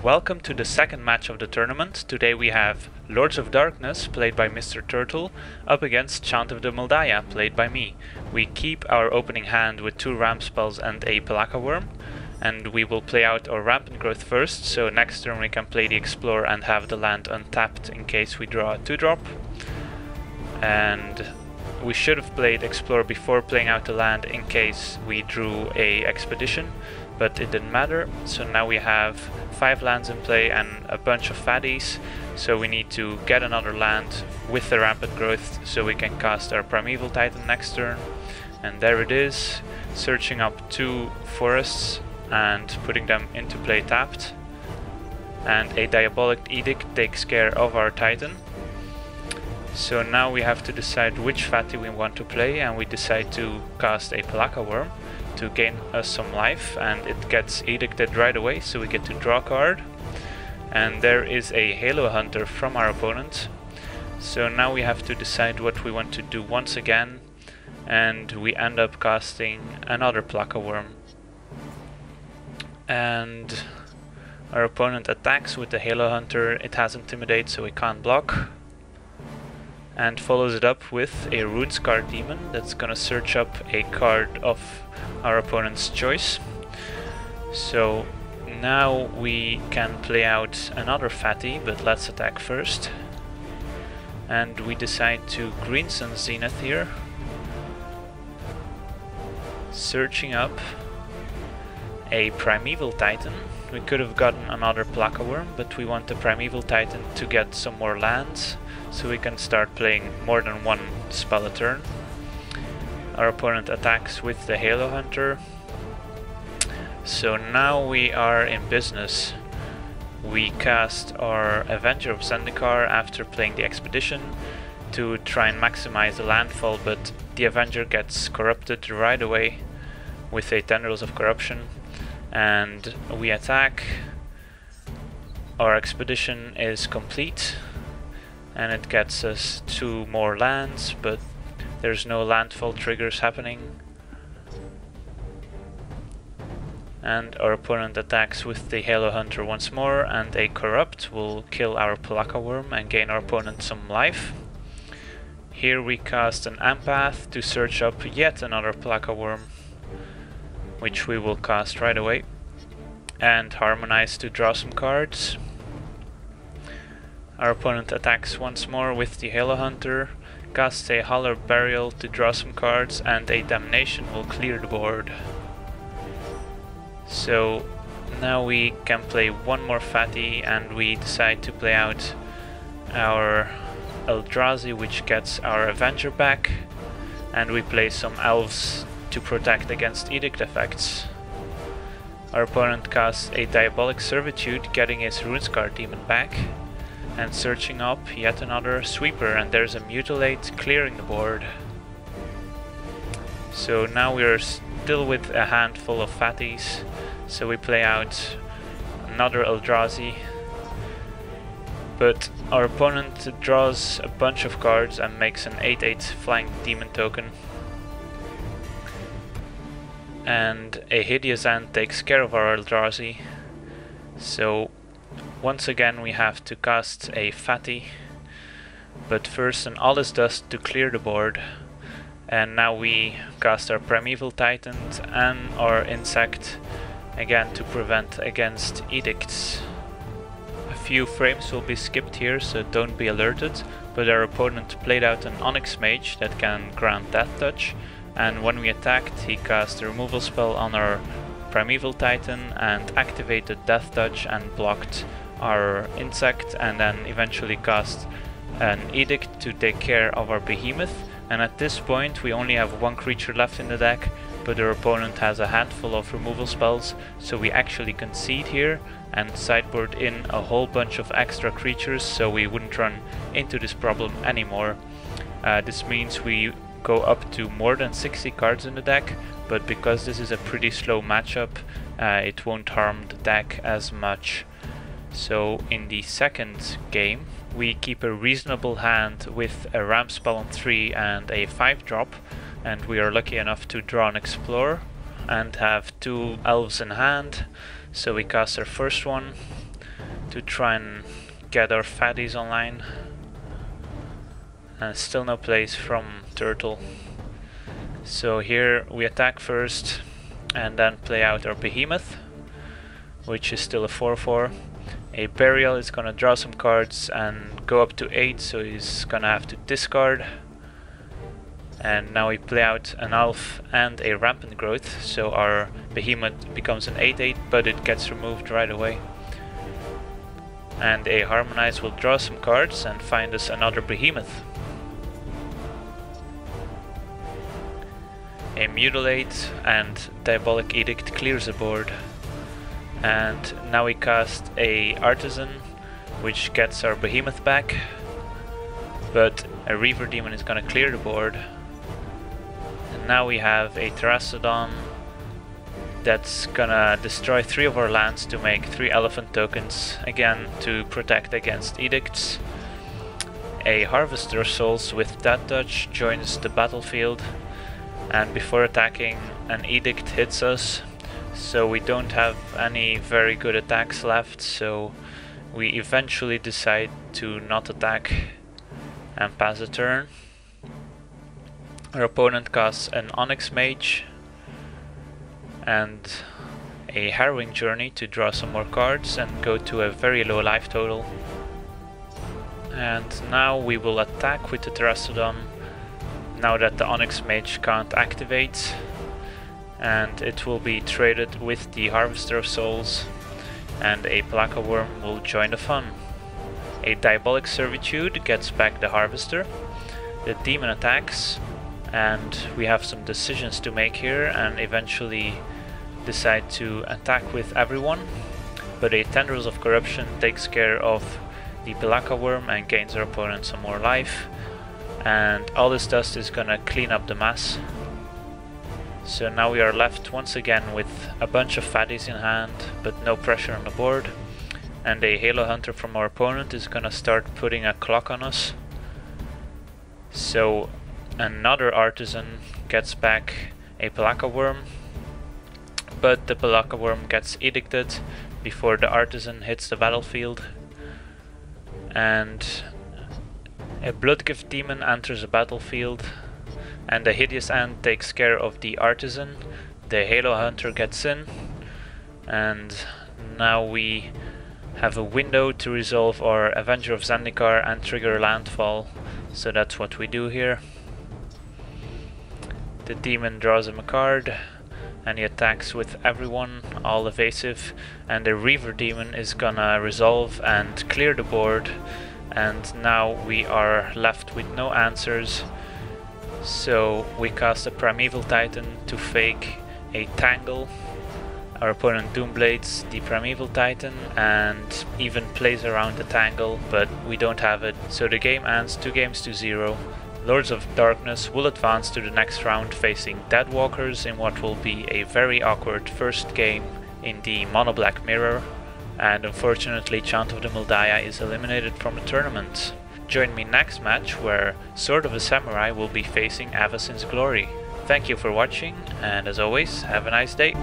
Welcome to the second match of the tournament. Today we have Lords of Darkness, played by Mr. Turtle, up against Chant of the Mul Daya, played by me. We keep our opening hand with 2 ramp spells and a Pelaka Worm, and we will play out our Rampant Growth first, so next turn we can play the Explore and have the land untapped in case we draw a 2-drop. And we should have played Explore before playing out the land in case we drew a Expedition, but it didn't matter. So now we have 5 lands in play and a bunch of fatties, so we need to get another land with the Rampant Growth so we can cast our Primeval Titan next turn. And there it is, searching up 2 forests and putting them into play tapped. And a Diabolic Edict takes care of our Titan. So now we have to decide which fatty we want to play, and we decide to cast a Pelaka Worm to gain us some life, and it gets edicted right away, so we get to draw a card. And there is a Halo Hunter from our opponent. So now we have to decide what we want to do once again, and we end up casting another Pelaka Worm. And our opponent attacks with the Halo Hunter. It has Intimidate, so we can't block. And follows it up with a Runescar Demon that's gonna search up a card of our opponent's choice. So now we can play out another fatty, but let's attack first. And we decide to Green Sun Zenith here, searching up a Primeval Titan. We could have gotten another Pelaka Worm, but we want the Primeval Titan to get some more lands, so we can start playing more than 1 spell a turn. Our opponent attacks with the Halo Hunter. So now we are in business. We cast our Avenger of Zendikar after playing the Expedition to try and maximize the landfall, but the Avenger gets corrupted right away with a Tendrils of Corruption. And we attack. Our Expedition is complete, and it gets us 2 more lands, but there's no landfall triggers happening. And our opponent attacks with the Halo Hunter once more, and a Corrupt will kill our Pelaka Worm and gain our opponent some life. Here we cast an Empath to search up yet another Pelaka Worm, which we will cast right away, and Harmonize to draw some cards. Our opponent attacks once more with the Halo Hunter, casts a Holler Burial to draw some cards, and a Damnation will clear the board. So now we can play 1 more fatty, and we decide to play out our Eldrazi, which gets our Avenger back, and we play some Elves to protect against Edict effects. Our opponent casts a Diabolic Servitude, getting his Runescar Demon back, and searching up yet another Sweeper, and there's a Mutilate clearing the board. So now we are still with a handful of fatties, so we play out another Eldrazi, but our opponent draws a bunch of cards and makes an 8/8 Flying Demon token. And a Hideous End takes care of our Eldrazi. So once again we have to cast a fatty, but first an All Is Dust to clear the board. And now we cast our Primeval Titans and our Insect, again to prevent against edicts. A few frames will be skipped here, so don't be alerted, but our opponent played out an Onyx Mage that can grant Death Touch, and when we attacked he cast a removal spell on our Primeval Titan and activated Death Touch and blocked our Insect, and then eventually cast an Edict to take care of our Behemoth. And at this point we only have 1 creature left in the deck, but our opponent has a handful of removal spells, so we actually concede here and sideboard in a whole bunch of extra creatures, so we wouldn't run into this problem anymore. This means we go up to more than 60 cards in the deck, but because this is a pretty slow matchup, it won't harm the deck as much. So in the second game we keep a reasonable hand with a ramp spell on 3 and a 5-drop, and we are lucky enough to draw an Explore and have 2 elves in hand. So we cast our first one, to try and get our fatties online. And still no place from Turtle. So here we attack first and then play out our Behemoth, which is still a 4/4. A Burial is gonna draw some cards and go up to 8, so he's gonna have to discard. And now we play out an Elf and a Rampant Growth, so our Behemoth becomes an 8/8, but it gets removed right away. And a Harmonize will draw some cards and find us another Behemoth. A Mutilate and Diabolic Edict clears the board. And now we cast a Artisan, which gets our Behemoth back. But a Reaver Demon is gonna clear the board. And now we have a Terrastodon that's gonna destroy 3 of our lands to make 3 Elephant tokens, again to protect against edicts. A Harvester of Souls with Death Touch joins the battlefield, and before attacking an edict hits us, so we don't have any very good attacks left, so we eventually decide to not attack and pass a turn. Our opponent casts an Onyx Mage and a Harrowing Journey to draw some more cards and go to a very low life total. And now we will attack with the Terrastodon, now that the Onyx Mage can't activate, and it will be traded with the Harvester of Souls, and a Pelakka Worm will join the fun. A Diabolic Servitude gets back the Harvester, the Demon attacks, and we have some decisions to make here and eventually decide to attack with everyone, but a Tendrils of Corruption takes care of the Pelakka Worm and gains our opponent some more life, and all this does is gonna clean up the mass. So now we are left once again with a bunch of fatties in hand, but no pressure on the board, and a Halo Hunter from our opponent is gonna start putting a clock on us. So another Artisan gets back a Pelakka Worm, but the Pelakka Worm gets edicted before the Artisan hits the battlefield, and a Bloodgift Demon enters the battlefield, and the Hideous Ant takes care of the Artisan. The Halo Hunter gets in, and now we have a window to resolve our Avenger of Zendikar and trigger landfall, so that's what we do here. The Demon draws him a card, and he attacks with everyone, all evasive, and the Reaver Demon is gonna resolve and clear the board, and now we are left with no answers. So we cast a Primeval Titan to fake a Tangle. Our opponent Doomblades the Primeval Titan and even plays around the Tangle, but we don't have it, so the game ends 2-0. Lords of Darkness will advance to the next round facing Deadwalkers in what will be a very awkward first game in the Mono Black Mirror, and unfortunately Chant of the Mul Daya is eliminated from the tournament. Join me next match where Sword of a Samurai will be facing Avacyn's Glory. Thank you for watching, and as always, have a nice day.